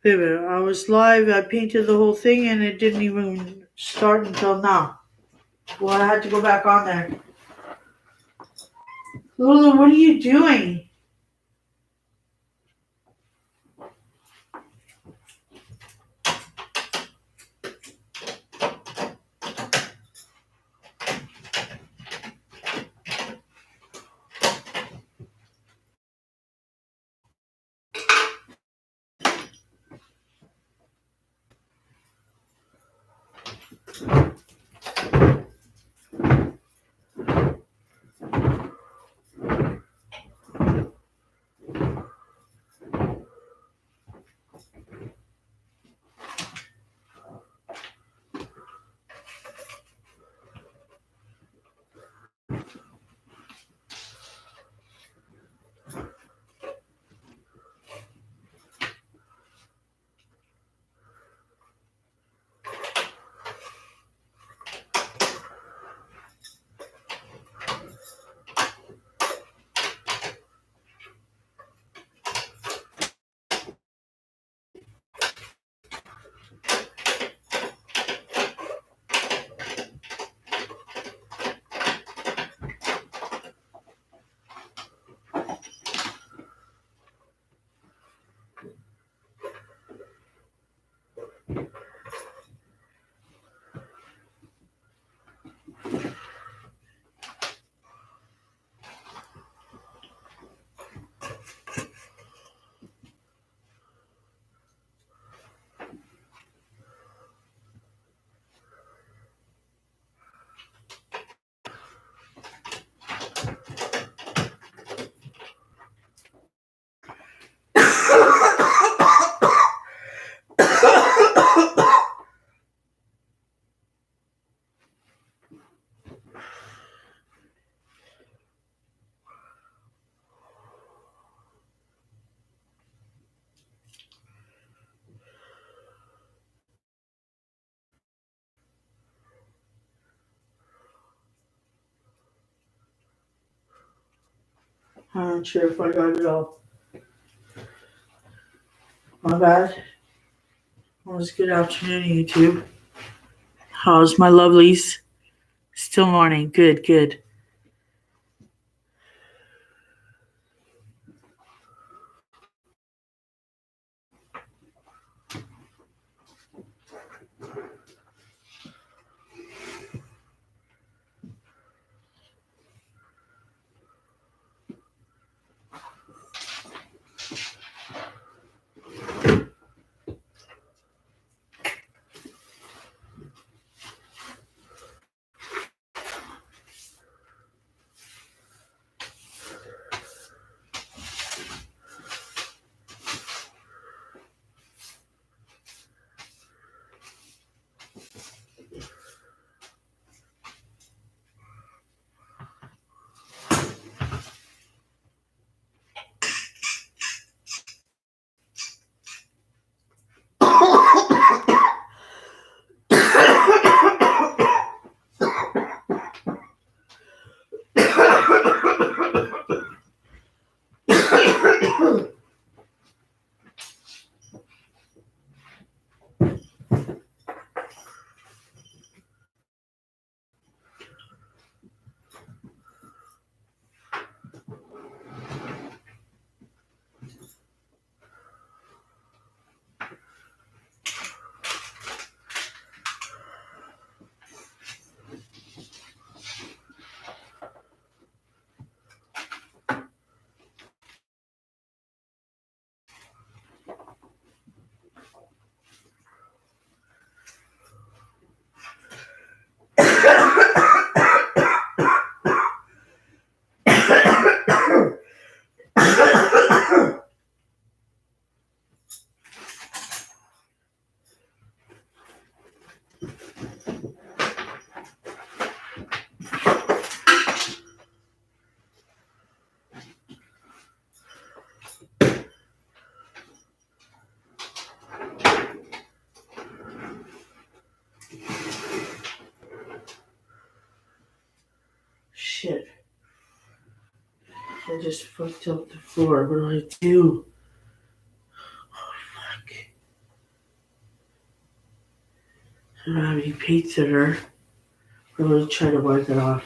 Wait a minute, I was live, I painted the whole thing and it didn't even start until now. Well, I had to go back on there. Lulu, what are you doing? I'm not sure if I got it all. My bad. Well, it's good afternoon, YouTube. How's my lovelies? Still morning. Good, good. Shit. I just fucked up the floor. What do I do? Oh, fuck. I don't have any paints in her. I'm going to try to wipe it off.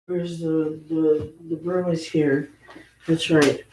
Where's the broom is here. That's right.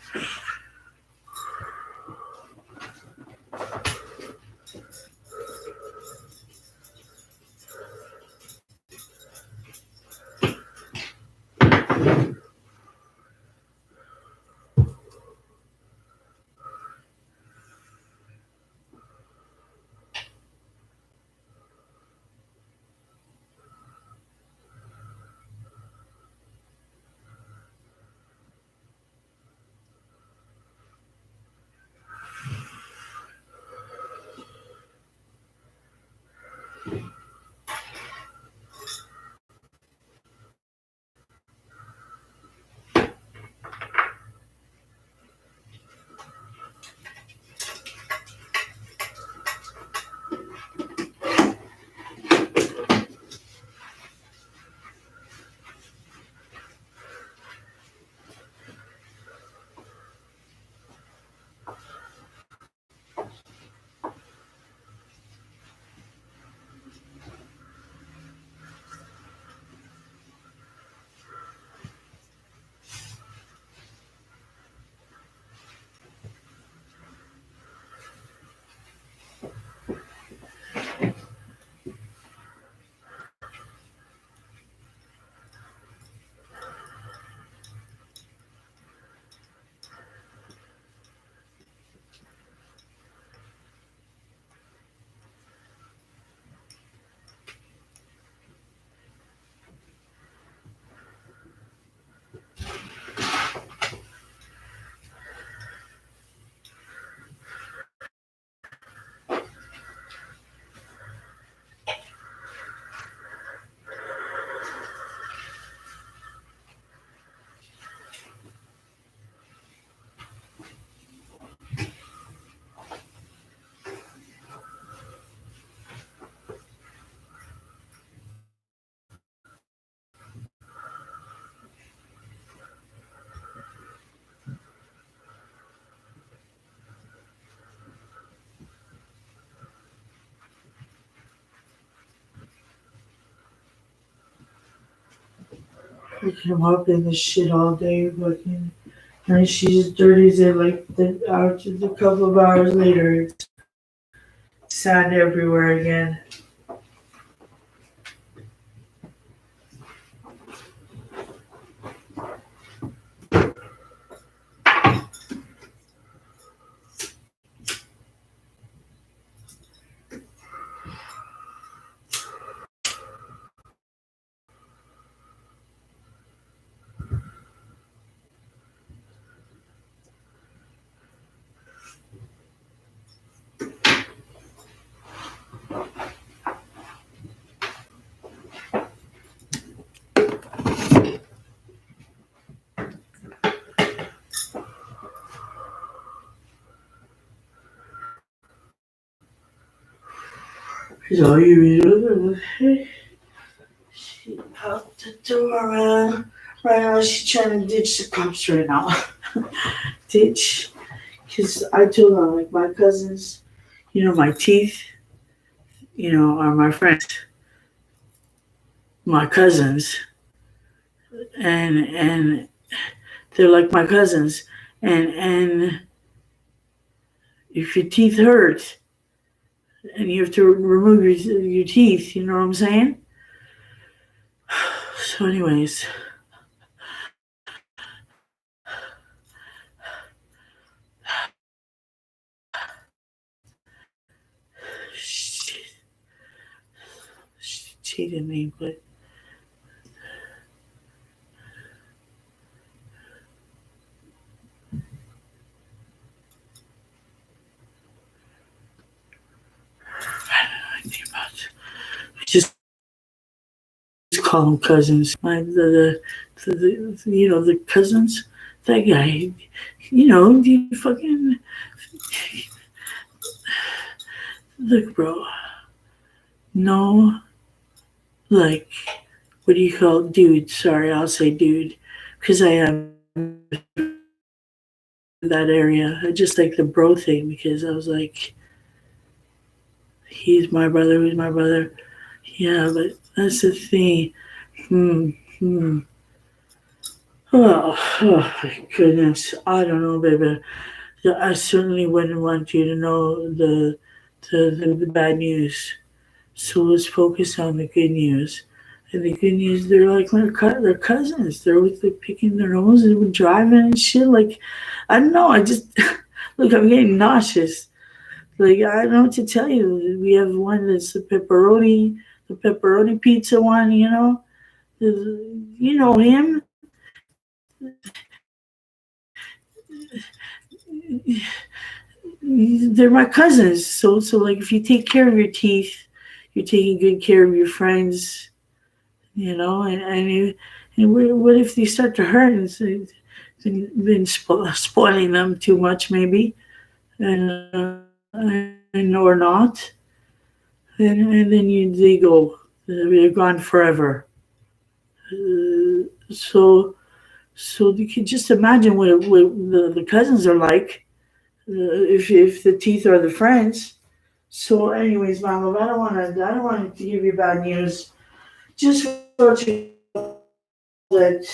I'm mopping this shit all day, fucking. And she's dirty as it like a couple of hours later. It's sand everywhere again. So you she out the door. Right now, she's trying to ditch the cops right now. Ditch. Because I told her, like, my cousins, my teeth, are my friends, my cousins, and they're like my cousins, and if your teeth hurt and you have to remove your teeth, you know what I'm saying? So, anyways, she, she cheated me, but I think about just call them cousins. The cousins. That guy, you fucking look, bro. No, like, what do you call dude? Sorry, I'll say dude, because I am that area. I just like the bro thing because I was like, he's my brother, who's my brother. Yeah, but that's the thing. Hmm, hmm. Oh my goodness. I don't know, baby. Yeah, I certainly wouldn't want you to know the bad news. So let's focus on the good news. And the good news, they're like they're cousins. They're with the picking their nose and driving and shit. Like, I don't know. I just look. I'm getting nauseous. Like, I don't know what to tell you. We have one that's the pepperoni pizza one. You know him. They're my cousins. So like, if you take care of your teeth, you're taking good care of your friends. And what if they start to hurt and been spoiling them too much, maybe, and or not, and then they go, they're gone forever. So you can just imagine what the cousins are like, if the teeth are the friends. So, anyways, Mama, I don't want to give you bad news. Just want you that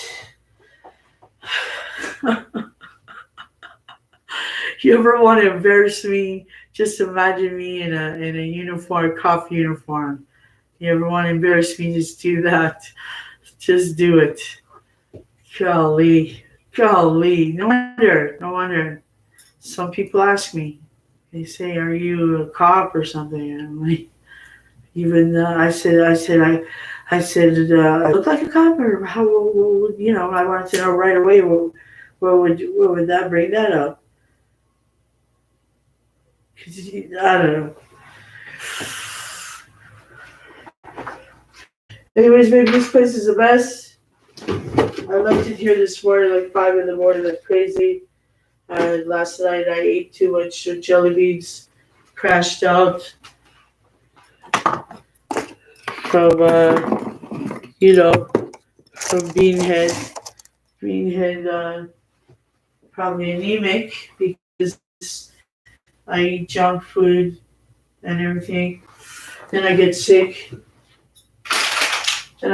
you ever want to embarrass me, just imagine me in a uniform, cop uniform. You ever want to embarrass me, just do that. Just do it. Golly. Golly. No wonder. Some people ask me, they say, are you a cop or something? And I'm like, even I look like a cop, or how, I wanted to know right away, what would that bring that up? 'Cause I don't know. Anyways, baby, this place is the best. I left it here this morning, like 5 in the morning, like crazy. Last night I ate too much jelly beans, crashed out from, you know, from being probably anemic because I eat junk food and everything. Then I get sick. And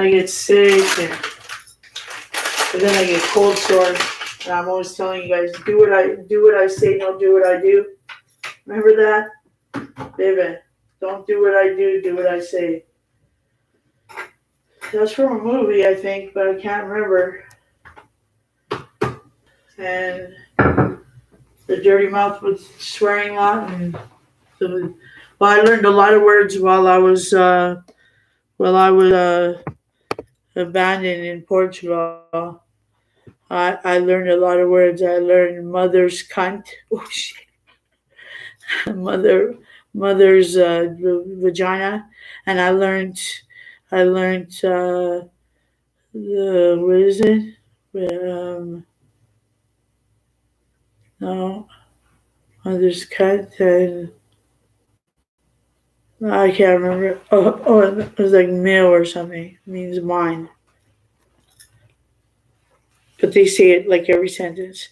then I get cold sore. And I'm always telling you guys, do what I say, don't do what I do. Remember that? Baby, don't do what I do what I say. That's from a movie, I think, but I can't remember. And the dirty mouth was swearing a lot, and I learned a lot of words while I was abandoned in Portugal. I learned a lot of words. I learned mother's cunt. Oh shit, mother, mother's vagina, and I learned what is it? No, mother's cunt, and I can't remember. Oh, it was like mil or something. It means mine. But they say it like every sentence.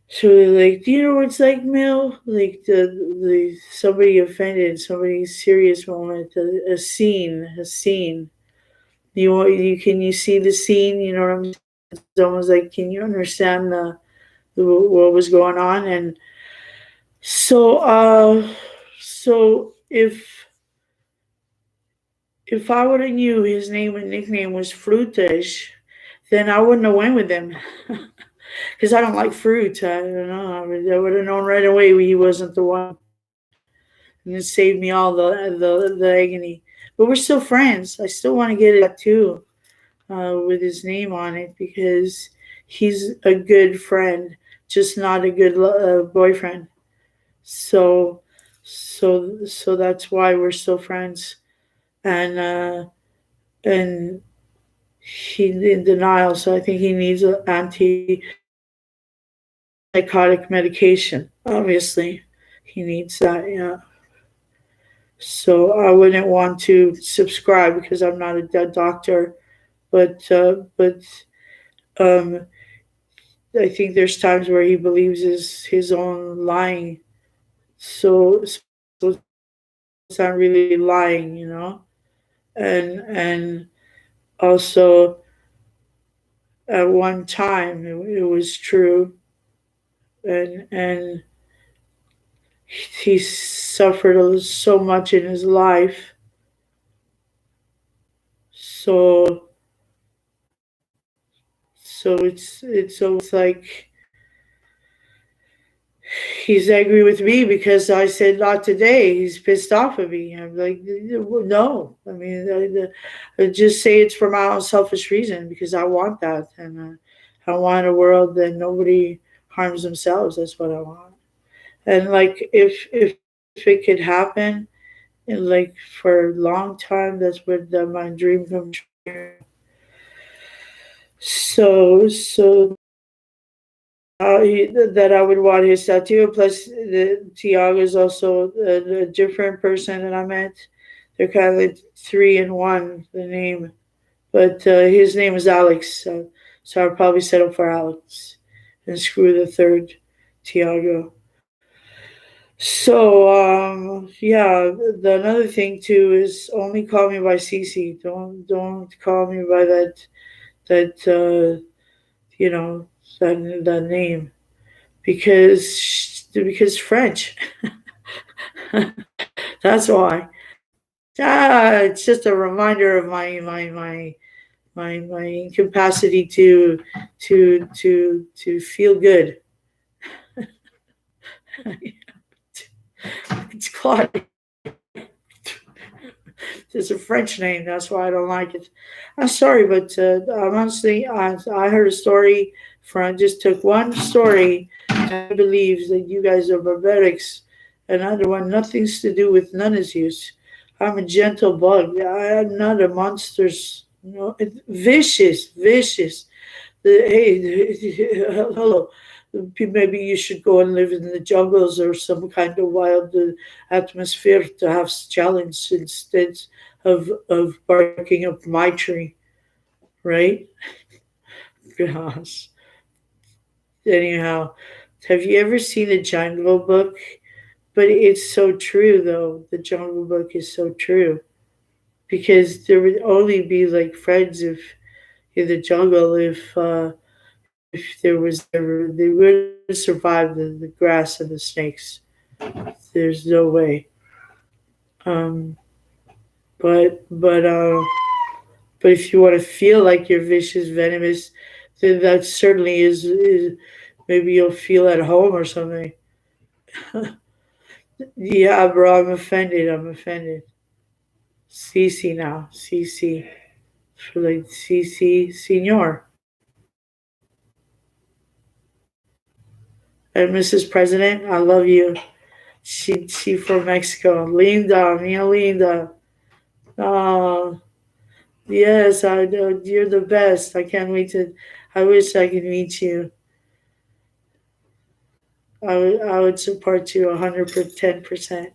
So they're like, do you know what's like mil? Like the somebody offended, somebody's serious moment, a scene, a scene. Can you see the scene? You know what I'm saying? It's almost like, can you understand the what was going on? And so so if I would have knew his name and nickname was Frutas, then I wouldn't have went with him. Because I don't like fruit. I don't know. I would have known right away he wasn't the one. And it saved me all the agony. But we're still friends. I still want to get a tattoo with his name on it because he's a good friend, just not a good boyfriend. So, so that's why we're still friends. And he's in denial. So I think he needs an antipsychotic medication. Obviously, he needs that. Yeah. So I wouldn't want to subscribe because I'm not a doctor, but um, I think there's times where he believes his own lying. So it's not really lying, and also at one time it was true, and he suffered so much in his life. So it's almost like he's angry with me because I said not today. He's pissed off at me. I'm like, no. I mean, I just say it's for my own selfish reason because I want that, and I want a world that nobody harms themselves. That's what I want. And like, if it could happen, and like for a long time, that's what my dream come true. So that I would want his tattoo. Plus, Tiago is also a different person that I met. They're kind of like three in one, the name. But his name is Alex, so I'll probably settle for Alex and screw the third, Tiago. So yeah, the another thing too is only call me by Cici. Don't call me by that you know that name because French. That's why. It's just a reminder of my incapacity to feel good. It's Claude. It's a French name. That's why I don't like it. I'm sorry, but honestly, I heard a story from just took one story and believes that you guys are barbarics, and I don't want nothing's to do with none of use. I'm a gentle bug. I'm not a monster's. No, vicious, vicious. Hey, hello. Maybe you should go and live in the jungles or some kind of wild atmosphere to have challenge instead of barking up my tree, right? Gosh. Anyhow, have you ever seen the Jungle Book? But it's so true, though. The Jungle Book is so true because there would only be like friends if in the jungle if there was ever they wouldn't survive the grass and the snakes. There's no way. Um, but but if you want to feel like you're vicious, venomous, then that certainly is maybe you'll feel at home or something. Yeah, bro, I'm offended. I'm offended. CC now, CC for like CC Senor and Mrs. President. I love you. She from Mexico. Linda, mia Linda. Oh, yes, I know you're the best. I can't wait to. I wish I could meet you. I would support you 110%.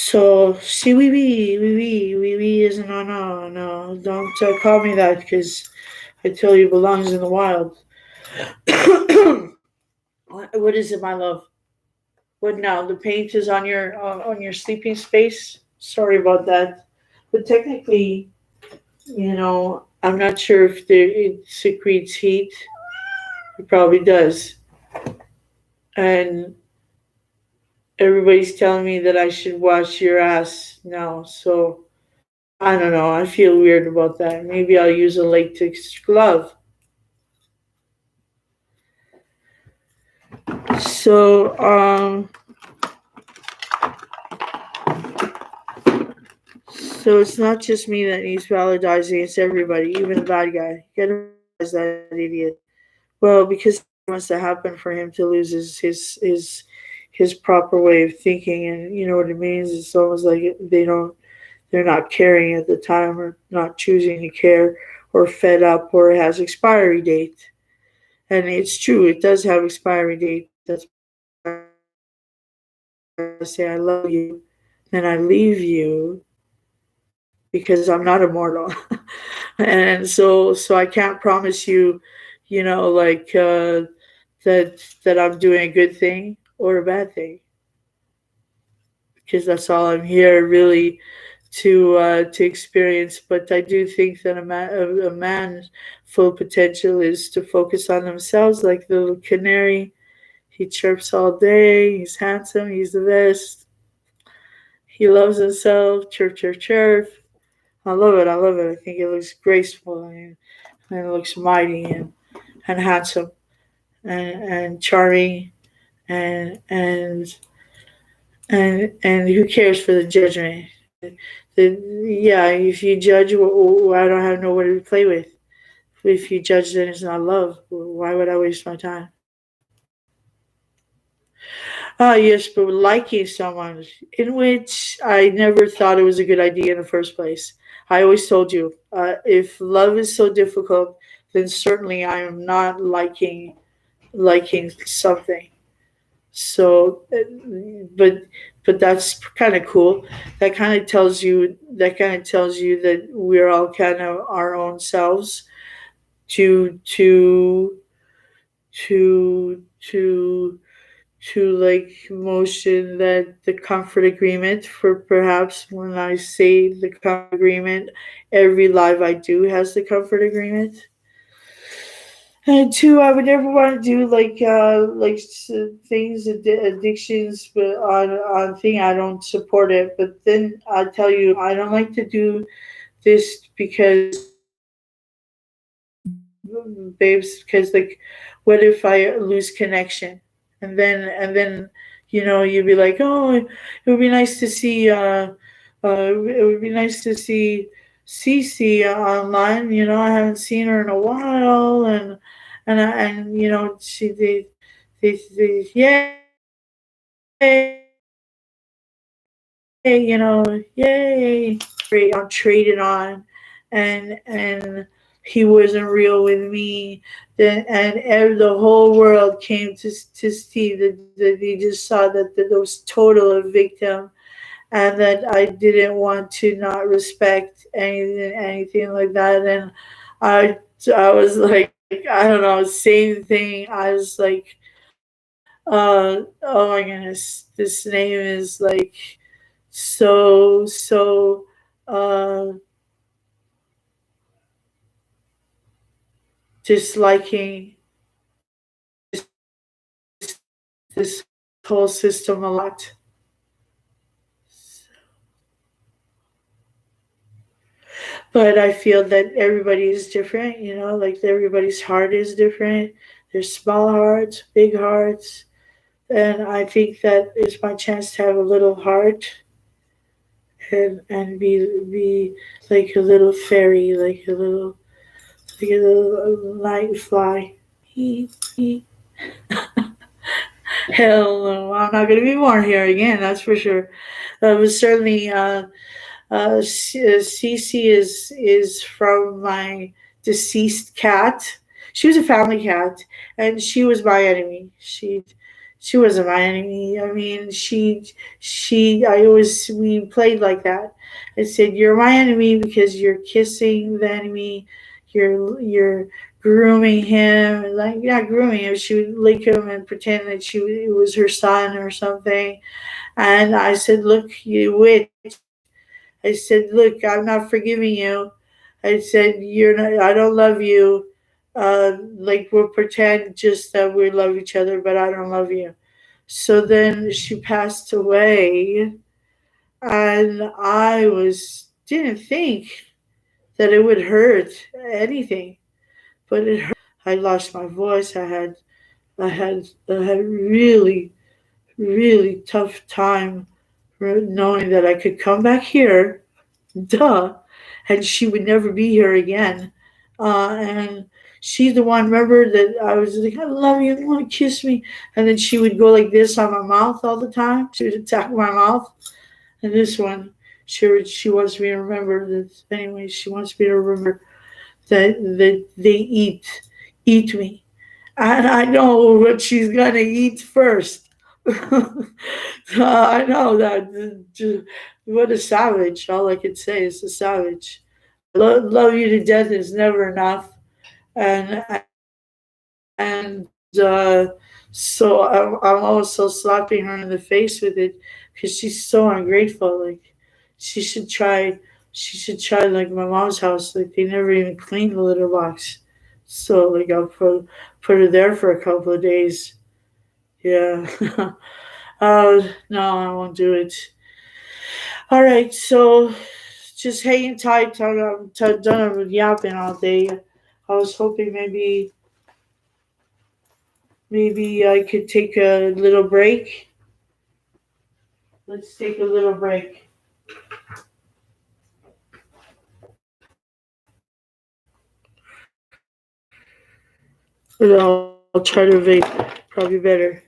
So, see, wee is no. Don't call me that because I tell you, it belongs in the wild. What is it, my love? What now? The paint is on your sleeping space. Sorry about that, but technically, I'm not sure if it secretes heat. It probably does, and everybody's telling me that I should wash your ass now. So I don't know. I feel weird about that. Maybe I'll use a latex glove. So so it's not just me that needs validizing. It's everybody, even the bad guy. You gotta valorize that idiot. Well, because wants to happen for him to lose his proper way of thinking, and you know what it means. It's almost like they're not caring at the time, or not choosing to care, or fed up, or it has expiry date. And it's true, it does have expiry date. That's why I say I love you, then I leave you because I'm not immortal. And so I can't promise you, like that I'm doing a good thing or a bad thing, because that's all I'm here really to experience. But I do think that a man's full potential is to focus on themselves, like the little canary. He chirps all day. He's handsome. He's the best. He loves himself. Chirp, chirp, chirp. I love it. I love it. I think it looks graceful, and it looks mighty, and handsome, and charming, and and who cares for the judgment? Yeah, if you judge, I don't have nobody to play with. If you judge, then it's not love. Why would I waste my time? Ah, yes, but liking someone in which I never thought it was a good idea in the first place. I always told you, if love is so difficult, then certainly I am not liking something. So, but that's kind of cool. That kind of tells you that we're all kind of our own selves to to to like motion that the comfort agreement, for perhaps when I say the comfort agreement, every live I do has the comfort agreement. And two, I would never want to do things, addictions, but on thing I don't support it. But then I tell you, I don't like to do this because, babes, because like, what if I lose connection, and then you'd be like, oh, it would be nice to see, it would be nice to see Cici online. I haven't seen her in a while, and she they yay, yay, great, traded on, and he wasn't real with me. Then the whole world came to see that he just saw that there was total a victim, and that I didn't want to not respect anything like that. And I was like, I don't know, same thing. I was like, oh my goodness, this name is like so uh disliking this whole system a lot. But I feel that everybody is different, like everybody's heart is different. There's small hearts, big hearts, and I think that is my chance to have a little heart, and be like a little fairy, like a little night fly. Hell no, I'm not going to be born here again. That's for sure. But certainly, Cici is from my deceased cat. She was a family cat, and she was my enemy. She wasn't my enemy. I mean, I always, we played like that. I said, "You're my enemy because you're kissing the enemy. You're grooming him, like not grooming him. She would lick him and pretend that it was her son or something." And I said, "Look, you witch." I said, "Look, I'm not forgiving you." I said, "You're not. I don't love you. Like we'll pretend just that we love each other, but I don't love you." So then she passed away, and I was didn't think that it would hurt anything, but it hurt. I lost my voice. I had really really tough time knowing that I could come back here, duh, and she would never be here again. And she's the one, remember that I was like, "I love you, you want to kiss me?" And then she would go like this on my mouth all the time. She would attack my mouth. And this one, she wants me to remember that. Anyway, she wants me to remember that they eat me, and I know what she's gonna eat first. I know that. What a savage! All I can say is a savage. Love you to death is never enough, and so I'm also slapping her in the face with it because she's so ungrateful. Like she should try, she should try like my mom's house. Like they never even cleaned the litter box, so like I'll put her there for a couple of days. Yeah. No, I won't do it. All right, so just hanging tight. I'm done with yapping all day. I was hoping maybe I could take a little break. Let's take a little break. And I'll try to vape. Probably better.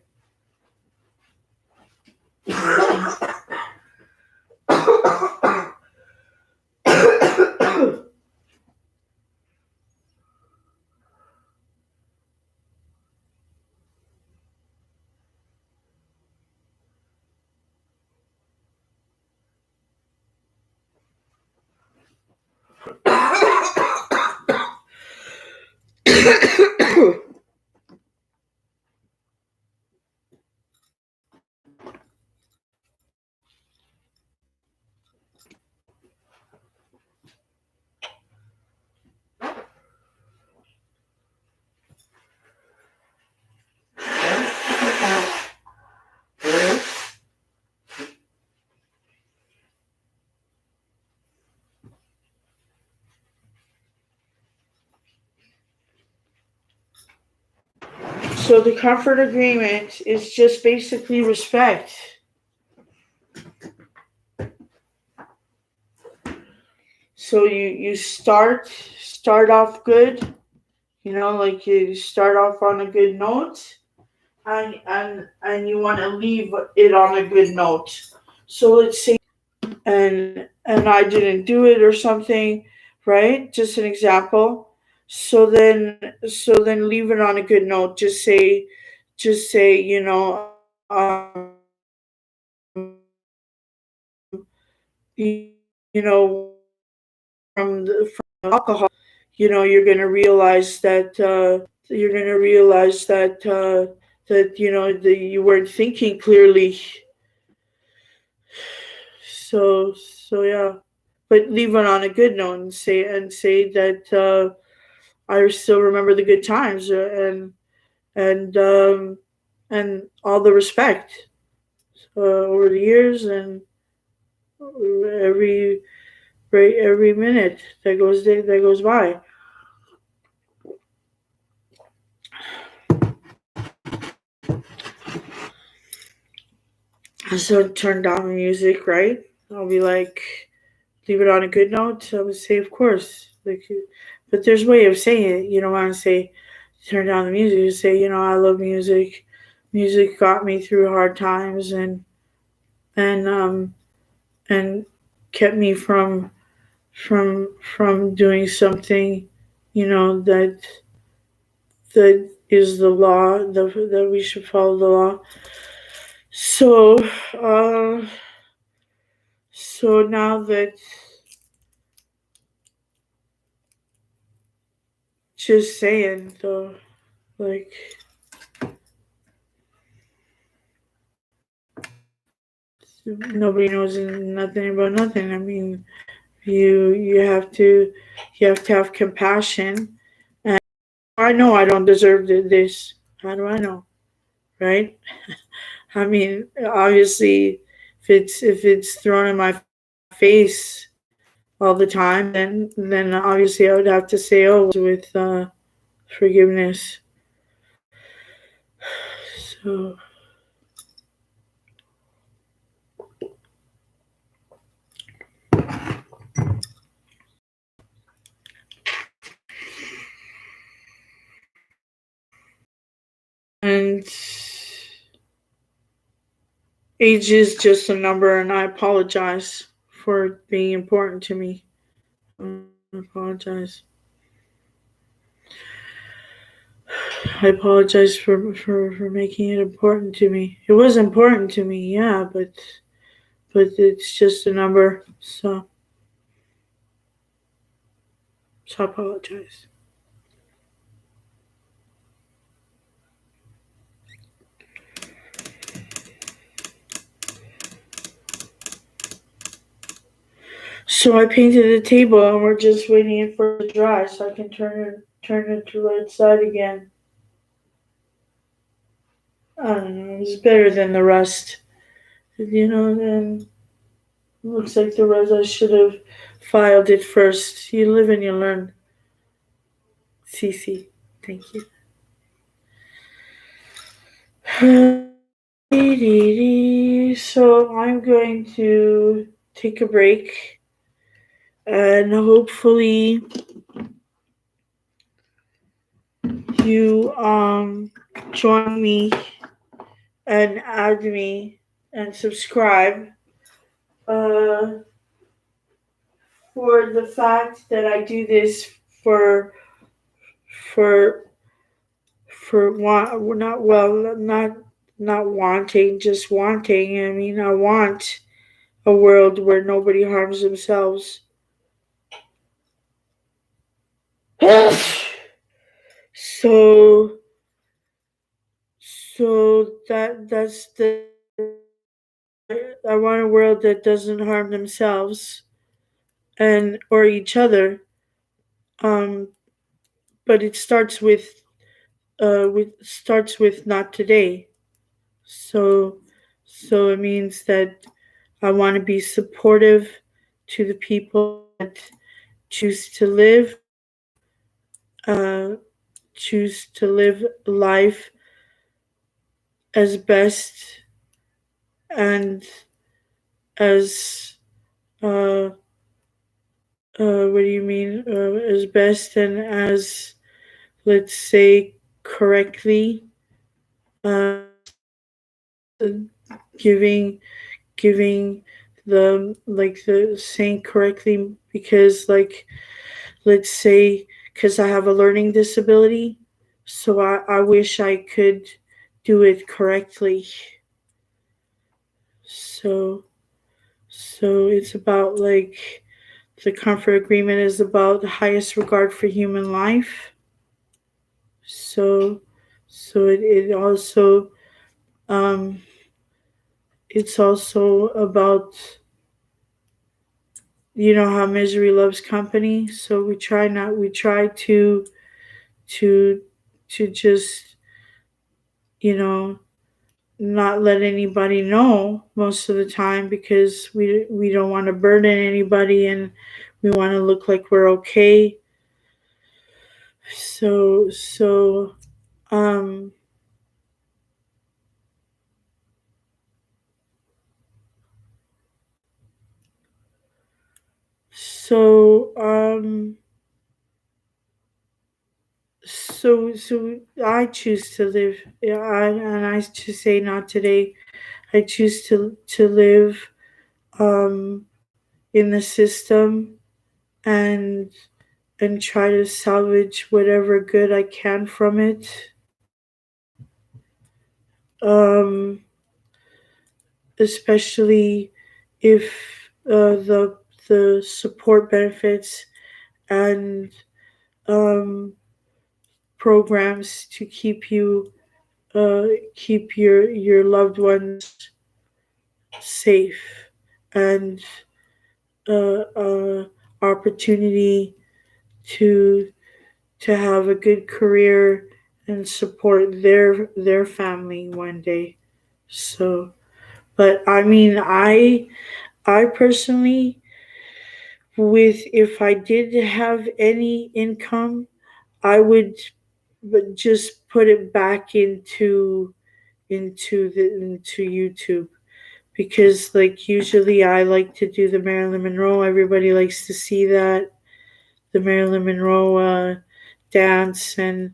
So the comfort agreement is just basically respect. So you start off good, like you start off on a good note, and you want to leave it on a good note. So let's say and I didn't do it or something, right? Just an example. So then leave it on a good note. Just say from alcohol, you're gonna realize that you weren't thinking clearly. So yeah, but leave it on a good note and say that I still remember the good times, and and all the respect over the years, and every every minute that goes by. So turn down the music, right? I'll be like, leave it on a good note. I would say, of course, like, but there's a way of saying it. You don't want to say, turn down the music. You say, I love music. Music got me through hard times, and and kept me from doing something, that is the law, that we should follow the law. So, uh, so now that, just saying though, like, nobody knows nothing about nothing. I mean, you have to, have compassion. And I know I don't deserve this. How do I know, right? I mean, obviously, if it's thrown in my face all the time, then obviously I would have to say, oh, well, that comes with forgiveness. So, and age is just a number, and I apologize for being important to me. I apologize. I apologize for making it important to me. It was important to me, yeah, but it's just a number. So I apologize. So I painted the table, and we're just waiting for it to dry so I can turn it to right side again. I don't know. It's better than the rest. Then it looks like the rest. I should have filed it first. You live and you learn. Cici, thank you. So I'm going to take a break, and hopefully you join me and add me and subscribe, uh, for the fact that I do this for for not, well, not wanting, just wanting. I mean, I want a world where nobody harms themselves. so that's the, I want a world that doesn't harm themselves and or each other. Um, but it starts with not today. So so it means that I want to be supportive to the people that choose to live, uh, choose to live life as best and as, uh, what do you mean, as best and as, let's say, correctly, uh, giving giving the saying correctly, because, like, let's say, because I have a learning disability, so I wish I could do it correctly. So so it's about, like, the comfort agreement is about the highest regard for human life. So it also, um it's also about, how misery loves company. So we try to just, you know not let anybody know most of the time, because we don't want to burden anybody, and we want to look like we're okay. So um so um so I choose to live, yeah, and I just say not today. I choose to live, um in the system, and try to salvage whatever good I can from it. um, especially if the support benefits and um, programs to uh, keep your loved ones safe and uh, opportunity to to have a good career and support their family one day. So, but I mean, I personally, with if I did have any income, I would just put it back into YouTube because like usually I like to do the Marilyn Monroe. Everybody likes to see that the Marilyn Monroe dance and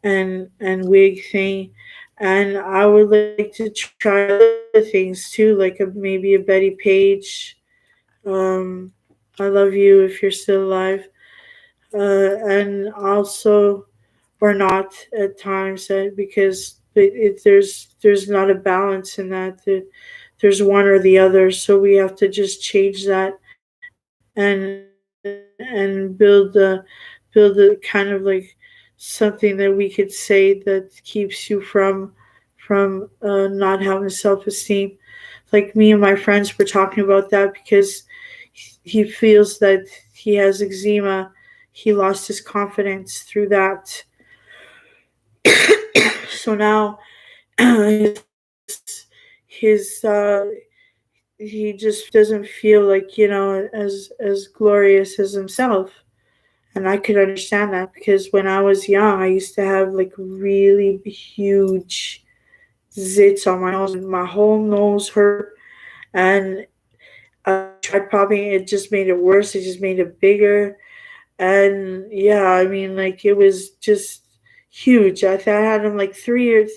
wig thing, and I would like to try other things too, like maybe a Betty Page. Um, I love you if you're still alive, and also or not at times because there's not a balance in that. There's one or the other, so we have to just change that and build a kind of like something that we could say that keeps you from not having self-esteem. Like me and my friends were talking about that because he feels that he has eczema. He lost his confidence through that. So now his he just doesn't feel like as glorious as himself. And I could understand that because when I was young I used to have like really huge zits on my nose and my whole nose hurt. And I tried popping it, just made it worse, it just made it bigger. And yeah, I mean, like it was just huge. I had him like three or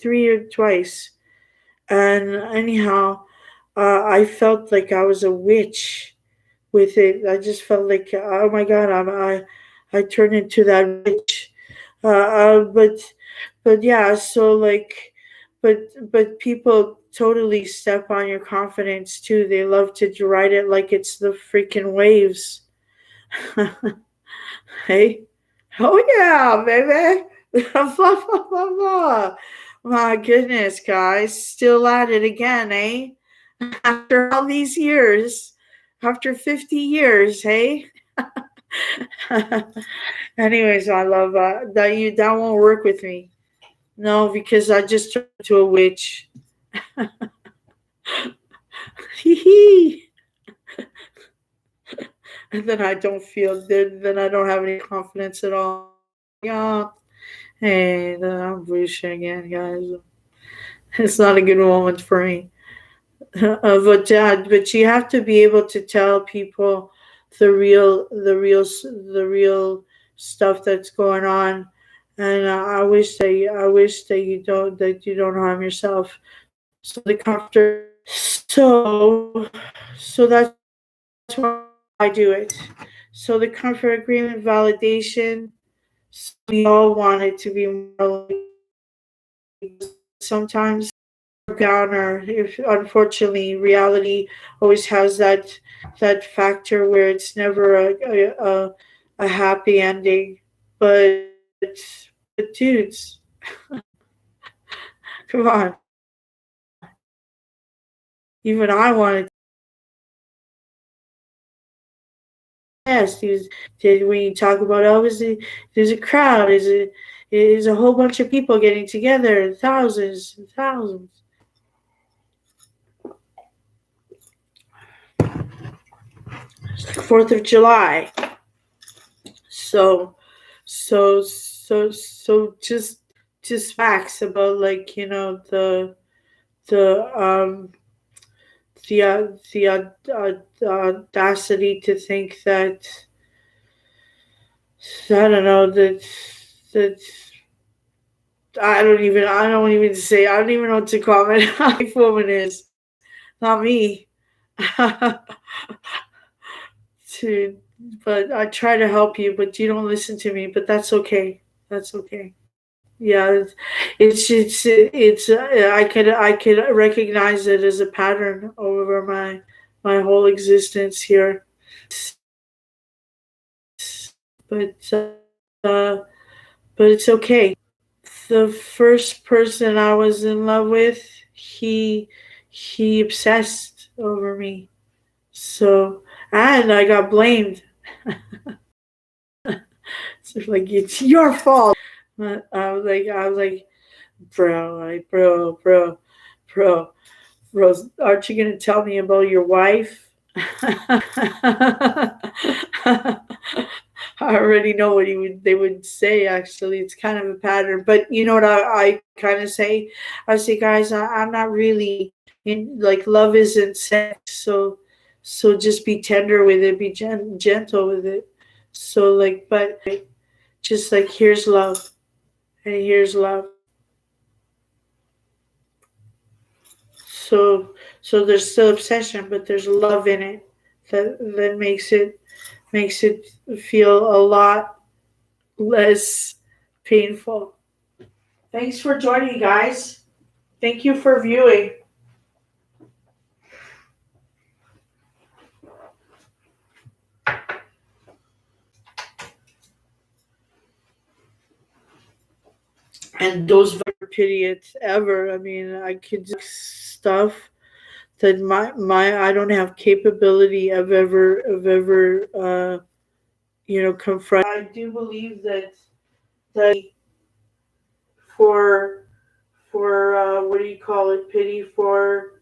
twice. And anyhow, I felt like I was a witch with it. I just felt like, oh my god, I turned into that witch. Uh, uh, but but yeah, so like, but but people totally step on your confidence too. They love to ride it like it's the freaking waves. Hey, oh yeah, baby. Blah blah blah blah. My goodness, guys, still at it again, eh? After all these years, after 50 years, hey? Anyways, I love that won't work with me. No, because I just turned into a witch. Hee hee. And then I don't feel good. Then I don't have any confidence at all. Yeah. Hey, I'm bullshit again, guys. It's not a good moment for me. But you have to be able to tell people the real stuff that's going on. And I wish that you don't harm yourself. So the comforter. So that's why I do it. So the comfort agreement validation. So we all want it to be more likely, but sometimes work out, or if unfortunately reality always has that factor where it's never a happy ending. But dudes, come on, even I wanted. Yes, when you talk about Elvis, there's a crowd, there's a whole bunch of people getting together, thousands and thousands. Fourth of July. So, so just facts about like the the audacity to think that I don't know that I don't even know what to comment how a woman is, not me. to but I try to help you, but you don't listen to me. But that's okay. That's okay. Yeah, I could recognize it as a pattern over my whole existence here. But but it's okay. The first person I was in love with, he he obsessed over me. So and I got blamed. So like it's your fault. I was like, bro, Rose, aren't you gonna tell me about your wife? I already know what they would say. Actually, it's kind of a pattern. But you know what I kind of say? I say, guys, I'm not really in like love isn't sex. So just be tender with it, be gentle with it. So like, but just like here's love and here's love. So so there's still obsession, but there's love in it that makes it feel a lot less painful. Thanks for joining, guys. Thank you for viewing. And those periods ever. I mean, I could do stuff that my I don't have capability of ever confront. I do believe that for what do you call it, pity for